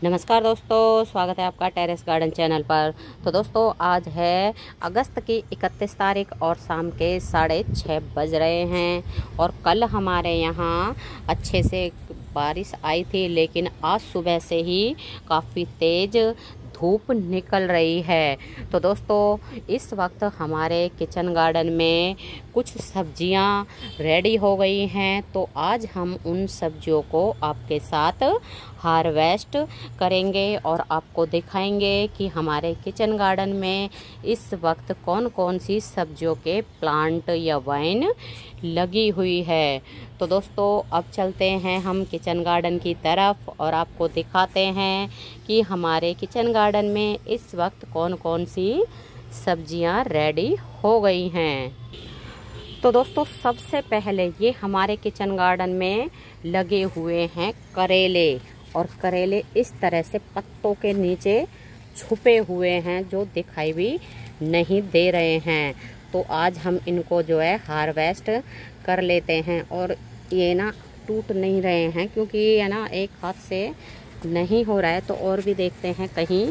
नमस्कार दोस्तों, स्वागत है आपका टेरेस गार्डन चैनल पर। तो दोस्तों, आज है अगस्त की 31 तारीख और शाम के 6:30 बज रहे हैं। और कल हमारे यहाँ अच्छे से बारिश आई थी, लेकिन आज सुबह से ही काफ़ी तेज़ धूप निकल रही है। तो दोस्तों, इस वक्त हमारे किचन गार्डन में कुछ सब्जियां रेडी हो गई हैं। तो आज हम उन सब्जियों को आपके साथ हार्वेस्ट करेंगे और आपको दिखाएंगे कि हमारे किचन गार्डन में इस वक्त कौन कौन सी सब्जियों के प्लांट या वाइन लगी हुई है। तो दोस्तों, अब चलते हैं हम किचन गार्डन की तरफ और आपको दिखाते हैं कि हमारे किचन गार्डन में इस वक्त कौन कौन सी सब्जियां रेडी हो गई हैं। तो दोस्तों, सबसे पहले ये हमारे किचन गार्डन में लगे हुए हैं करेले। और करेले इस तरह से पत्तों के नीचे छुपे हुए हैं, जो दिखाई भी नहीं दे रहे हैं। तो आज हम इनको जो है हार्वेस्ट कर लेते हैं। और ये ना टूट नहीं रहे हैं, क्योंकि ये ना एक हाथ से नहीं हो रहा है। तो और भी देखते हैं, कहीं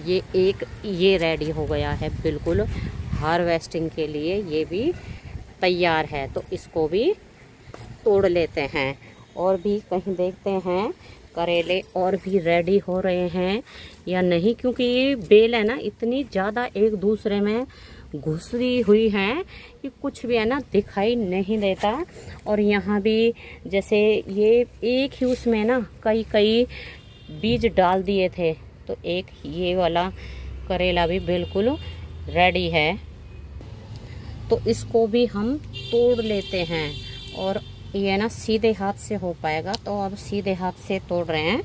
ये रेडी हो गया है बिल्कुल हार्वेस्टिंग के लिए, ये भी तैयार है। तो इसको भी तोड़ लेते हैं। और भी कहीं देखते हैं करेले और भी रेडी हो रहे हैं या नहीं, क्योंकि ये बेल है ना इतनी ज़्यादा एक दूसरे में घुसी हुई हैं कि कुछ भी है ना दिखाई नहीं देता। और यहाँ भी जैसे ये एक ही उसमें ना कई बीज डाल दिए थे, तो एक ये वाला करेला भी बिल्कुल रेडी है। तो इसको भी हम तोड़ लेते हैं। और ये ना सीधे हाथ से हो पाएगा, तो अब सीधे हाथ से तोड़ रहे हैं।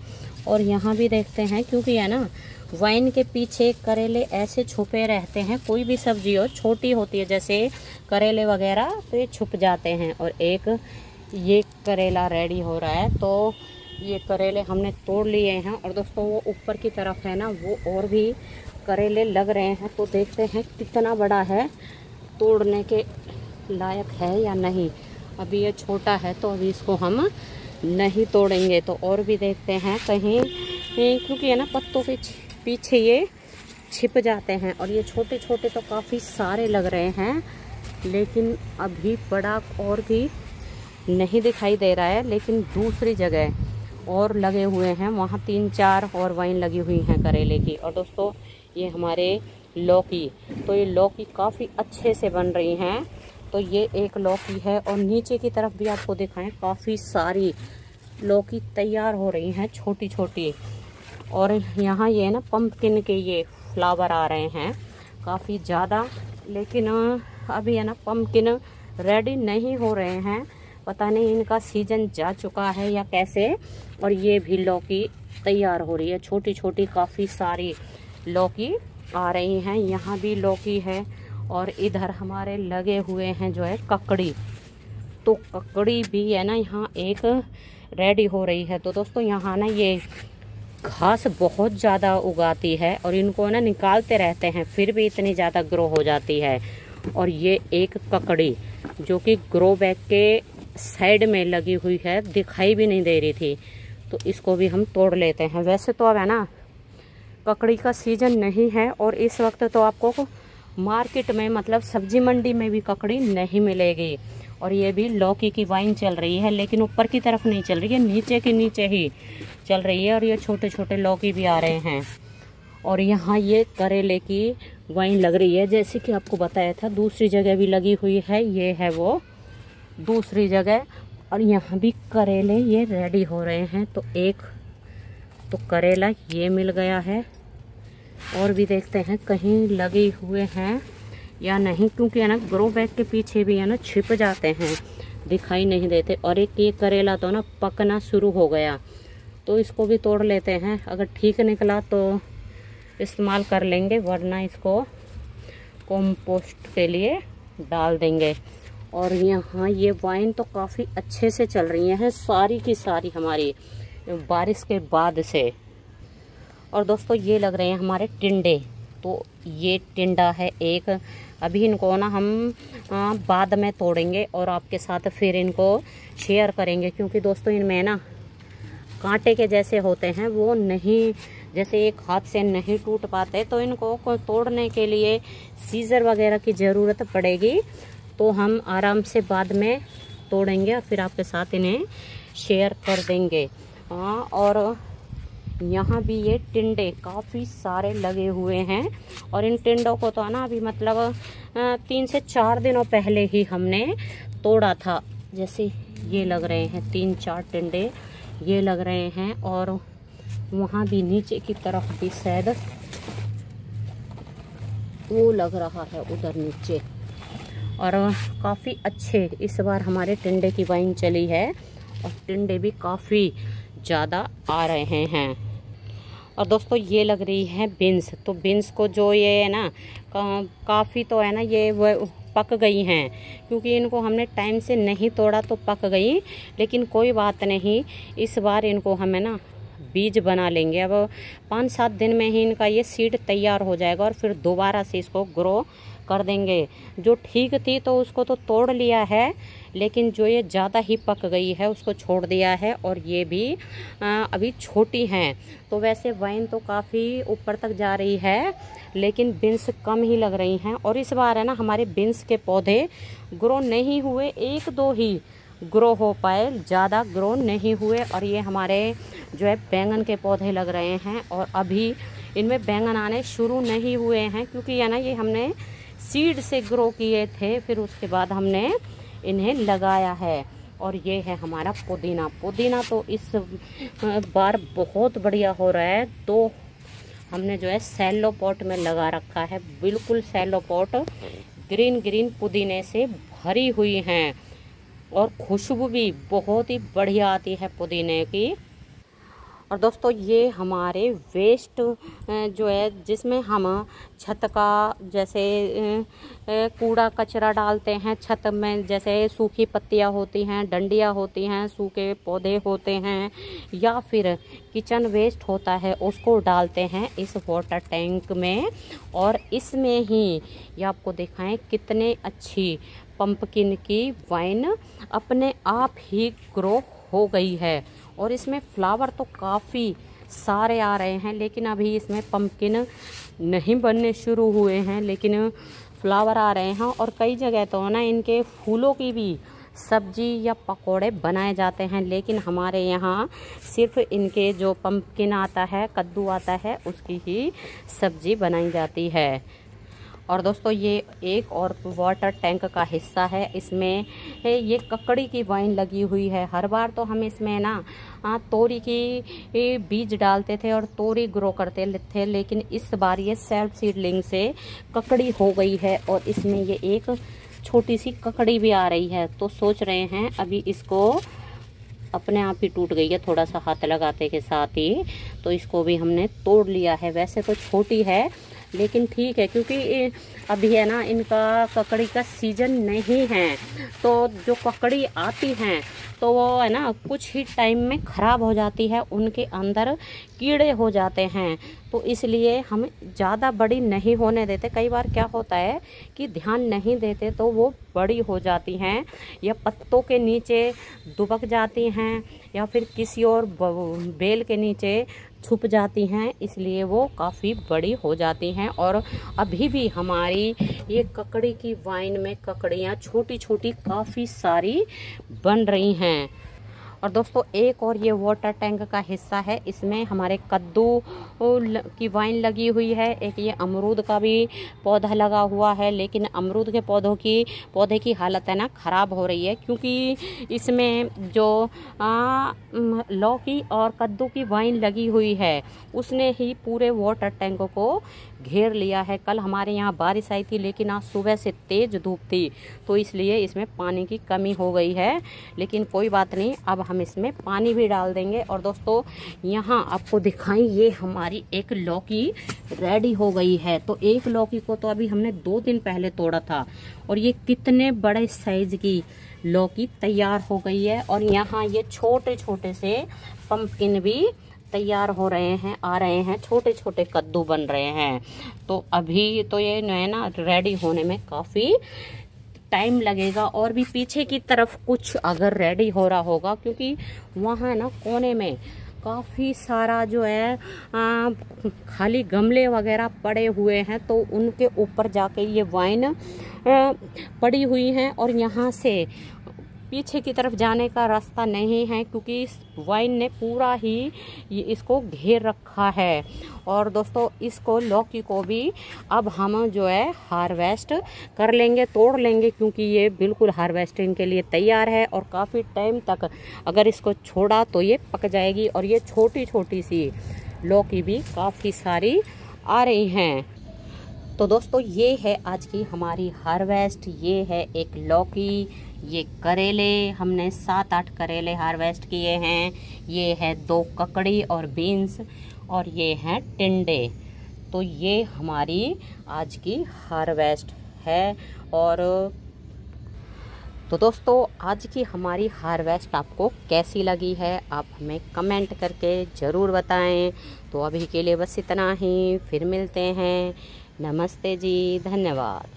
और यहाँ भी देखते हैं, क्योंकि है ना वाइन के पीछे करेले ऐसे छुपे रहते हैं। कोई भी सब्जी हो छोटी होती है, जैसे करेले वगैरह, तो ये छुप जाते हैं। और एक ये करेला रेडी हो रहा है, तो ये करेले हमने तोड़ लिए हैं। और दोस्तों, वो ऊपर की तरफ है ना, वो और भी करेले लग रहे हैं। तो देखते हैं कितना बड़ा है, तोड़ने के लायक है या नहीं। अभी ये छोटा है, तो अभी इसको हम नहीं तोड़ेंगे। तो और भी देखते हैं कहीं, क्योंकि है ना पत्तों के पीछे ये छिप जाते हैं। और ये छोटे छोटे तो काफ़ी सारे लग रहे हैं, लेकिन अभी बड़ा और भी नहीं दिखाई दे रहा है। लेकिन दूसरी जगह और लगे हुए हैं, वहाँ 3-4 और वाइन लगी हुई हैं करेले की। और दोस्तों, ये हमारे लौकी, तो ये लौकी काफ़ी अच्छे से बन रही हैं। तो ये एक लौकी है, और नीचे की तरफ भी आपको दिखाएं, काफ़ी सारी लौकी तैयार हो रही हैं छोटी छोटी। और यहाँ ये ना पंपकिन के ये फ्लावर आ रहे हैं काफ़ी ज़्यादा, लेकिन अभी है ना पंपकिन रेडी नहीं हो रहे हैं। पता नहीं इनका सीजन जा चुका है या कैसे। और ये भी लौकी तैयार हो रही है, छोटी छोटी काफ़ी सारी लौकी आ रही हैं। यहाँ भी लौकी है। और इधर हमारे लगे हुए हैं जो है ककड़ी, तो ककड़ी भी है ना यहाँ एक रेडी हो रही है। तो दोस्तों, यहाँ ना ये घास बहुत ज़्यादा उगाती है, और इनको ना निकालते रहते हैं, फिर भी इतनी ज़्यादा ग्रो हो जाती है। और ये एक ककड़ी जो कि ग्रो बैग के साइड में लगी हुई है, दिखाई भी नहीं दे रही थी, तो इसको भी हम तोड़ लेते हैं। वैसे तो अब है ना ककड़ी का सीजन नहीं है, और इस वक्त तो आपको मार्केट में, मतलब सब्जी मंडी में भी ककड़ी नहीं मिलेगी। और ये भी लौकी की वाइन चल रही है, लेकिन ऊपर की तरफ नहीं चल रही है, नीचे के नीचे ही चल रही है। और ये छोटे छोटे लौकी भी आ रहे हैं। और यहाँ ये करेले की वाइन लग रही है, जैसे कि आपको बताया था। दूसरी जगह भी लगी हुई है, ये है वो दूसरी जगह। और यहाँ भी करेले ये रेडी हो रहे हैं। तो एक तो करेला ये मिल गया है। और भी देखते हैं कहीं लगे हुए हैं या नहीं, क्योंकि है ना ग्रो बैग के पीछे भी है ना छिप जाते हैं, दिखाई नहीं देते। और एक ये करेला तो ना पकना शुरू हो गया, तो इसको भी तोड़ लेते हैं। अगर ठीक निकला तो इस्तेमाल कर लेंगे, वरना इसको कंपोस्ट के लिए डाल देंगे। और यहाँ ये वाइन तो काफ़ी अच्छे से चल रही हैं सारी की सारी हमारी बारिश के बाद से। और दोस्तों, ये लग रहे हैं हमारे टिंडे। तो ये टिंडा है एक, अभी इनको ना हम बाद में तोड़ेंगे और आपके साथ फिर इनको शेयर करेंगे, क्योंकि दोस्तों इनमें ना कांटे के जैसे होते हैं, वो नहीं, जैसे एक हाथ से नहीं टूट पाते, तो इनको तोड़ने के लिए सीजर वगैरह की ज़रूरत पड़ेगी। तो हम आराम से बाद में तोड़ेंगे और फिर आपके साथ इन्हें शेयर कर देंगे। और यहाँ भी ये टिंडे काफ़ी सारे लगे हुए हैं, और इन टिंडों को तो ना अभी मतलब 3 से 4 दिनों पहले ही हमने तोड़ा था। जैसे ये लग रहे हैं 3-4 टिंडे ये लग रहे हैं, और वहाँ भी नीचे की तरफ भी शायद वो लग रहा है उधर नीचे। और काफ़ी अच्छे इस बार हमारे टिंडे की वाइन चली है, और टिंडे भी काफ़ी ज़्यादा आ रहे हैं। और दोस्तों ये लग रही है बीन्स। तो बीन्स को जो ये है ना काफ़ी तो है ना ये वो पक गई हैं, क्योंकि इनको हमने टाइम से नहीं तोड़ा तो पक गई। लेकिन कोई बात नहीं, इस बार इनको हमें ना बीज बना लेंगे। अब 5-7 दिन में ही इनका ये सीड तैयार हो जाएगा, और फिर दोबारा से इसको ग्रो कर देंगे। जो ठीक थी तो उसको तो तोड़ लिया है, लेकिन जो ये ज़्यादा ही पक गई है उसको छोड़ दिया है, और ये भी अभी छोटी हैं। तो वैसे वाइन तो काफ़ी ऊपर तक जा रही है, लेकिन बीन्स कम ही लग रही हैं। और इस बार है ना हमारे बीन्स के पौधे ग्रो नहीं हुए, 1-2 ही ग्रो हो पाए, ज़्यादा ग्रो नहीं हुए। और ये हमारे जो है बैंगन के पौधे लग रहे हैं, और अभी इनमें बैंगन आने शुरू नहीं हुए हैं, क्योंकि है ना ये हमने सीड से ग्रो किए थे, फिर उसके बाद हमने इन्हें लगाया है। और ये है हमारा पुदीना। पुदीना तो इस बार बहुत बढ़िया हो रहा है। तो हमने जो है सैलो पॉट में लगा रखा है, बिल्कुल सैलो पॉट ग्रीन ग्रीन पुदीने से भरी हुई हैं, और खुशबू भी बहुत ही बढ़िया आती है पुदीने की। और दोस्तों ये हमारे वेस्ट जो है, जिसमें हम छत का जैसे कूड़ा कचरा डालते हैं छत में, जैसे सूखी पत्तियां होती हैं, डंडियां होती हैं, सूखे पौधे होते हैं, या फिर किचन वेस्ट होता है, उसको डालते हैं इस वाटर टैंक में। और इसमें ही ये आपको दिखाएं कितने अच्छी पंपकिन की वाइन अपने आप ही ग्रो हो गई है। और इसमें फ्लावर तो काफ़ी सारे आ रहे हैं, लेकिन अभी इसमें पंपकिन नहीं बनने शुरू हुए हैं, लेकिन फ्लावर आ रहे हैं। और कई जगह तो ना इनके फूलों की भी सब्जी या पकोड़े बनाए जाते हैं, लेकिन हमारे यहाँ सिर्फ इनके जो पंपकिन आता है, कद्दू आता है, उसकी ही सब्जी बनाई जाती है। और दोस्तों ये एक और वाटर टैंक का हिस्सा है, इसमें ये ककड़ी की वाइन लगी हुई है। हर बार तो हम इसमें ना तोरी की बीज डालते थे और तोरी ग्रो करते थे, लेकिन इस बार ये सेल्फ सीडलिंग से ककड़ी हो गई है, और इसमें ये एक छोटी सी ककड़ी भी आ रही है। तो सोच रहे हैं अभी इसको, अपने आप ही टूट गई है थोड़ा सा हाथ लगाते के साथ ही, तो इसको भी हमने तोड़ लिया है। वैसे तो छोटी है, लेकिन ठीक है, क्योंकि अभी है ना इनका ककड़ी का सीजन नहीं है। तो जो ककड़ी आती हैं तो वो है ना कुछ ही टाइम में ख़राब हो जाती है, उनके अंदर कीड़े हो जाते हैं। तो इसलिए हम ज़्यादा बड़ी नहीं होने देते। कई बार क्या होता है कि ध्यान नहीं देते तो वो बड़ी हो जाती हैं, या पत्तों के नीचे दुबक जाती हैं, या फिर किसी और बेल के नीचे छुप जाती हैं, इसलिए वो काफ़ी बड़ी हो जाती हैं। और अभी भी हमारी ये ककड़ी की वाइन में ककड़ियाँ छोटी छोटी काफ़ी सारी बन रही हैं। और दोस्तों एक और ये वाटर टैंक का हिस्सा है, इसमें हमारे कद्दू की वाइन लगी हुई है, एक ये अमरूद का भी पौधा लगा हुआ है। लेकिन अमरूद के पौधे की हालत है ना ख़राब हो रही है, क्योंकि इसमें जो लौकी और कद्दू की वाइन लगी हुई है उसने ही पूरे वाटर टैंक को घेर लिया है। कल हमारे यहाँ बारिश आई थी, लेकिन आज सुबह से तेज़ धूप थी, तो इसलिए इसमें पानी की कमी हो गई है। लेकिन कोई बात नहीं, अब हम इसमें पानी भी डाल देंगे। और दोस्तों यहाँ आपको दिखाएं, ये हमारी एक लौकी रेडी हो गई है। तो एक लौकी को तो अभी हमने 2 दिन पहले तोड़ा था, और ये कितने बड़े साइज की लौकी तैयार हो गई है। और यहाँ ये छोटे छोटे से पंपकिन भी तैयार हो रहे हैं, आ रहे हैं, छोटे छोटे कद्दू बन रहे हैं। तो अभी तो ये है ना रेडी होने में काफ़ी टाइम लगेगा। और भी पीछे की तरफ कुछ अगर रेडी हो रहा होगा, क्योंकि वहाँ ना कोने में काफ़ी सारा जो है खाली गमले वगैरह पड़े हुए हैं, तो उनके ऊपर जाके ये वाइन पड़ी हुई हैं। और यहाँ से पीछे की तरफ जाने का रास्ता नहीं है, क्योंकि इस वाइन ने पूरा ही इसको घेर रखा है। और दोस्तों इसको लौकी को भी अब हम जो है हार्वेस्ट कर लेंगे, तोड़ लेंगे, क्योंकि ये बिल्कुल हार्वेस्टिंग के लिए तैयार है। और काफ़ी टाइम तक अगर इसको छोड़ा तो ये पक जाएगी। और ये छोटी छोटी सी लौकी भी काफ़ी सारी आ रही हैं। तो दोस्तों ये है आज की हमारी हार्वेस्ट। ये है एक लौकी, ये करेले, हमने 7-8 करेले हार्वेस्ट किए हैं। ये है 2 ककड़ी और बीन्स, और ये हैं टिंडे। तो ये हमारी आज की हार्वेस्ट है। और तो दोस्तों आज की हमारी हार्वेस्ट आपको कैसी लगी है, आप हमें कमेंट करके ज़रूर बताएं। तो अभी के लिए बस इतना ही, फिर मिलते हैं। नमस्ते जी, धन्यवाद।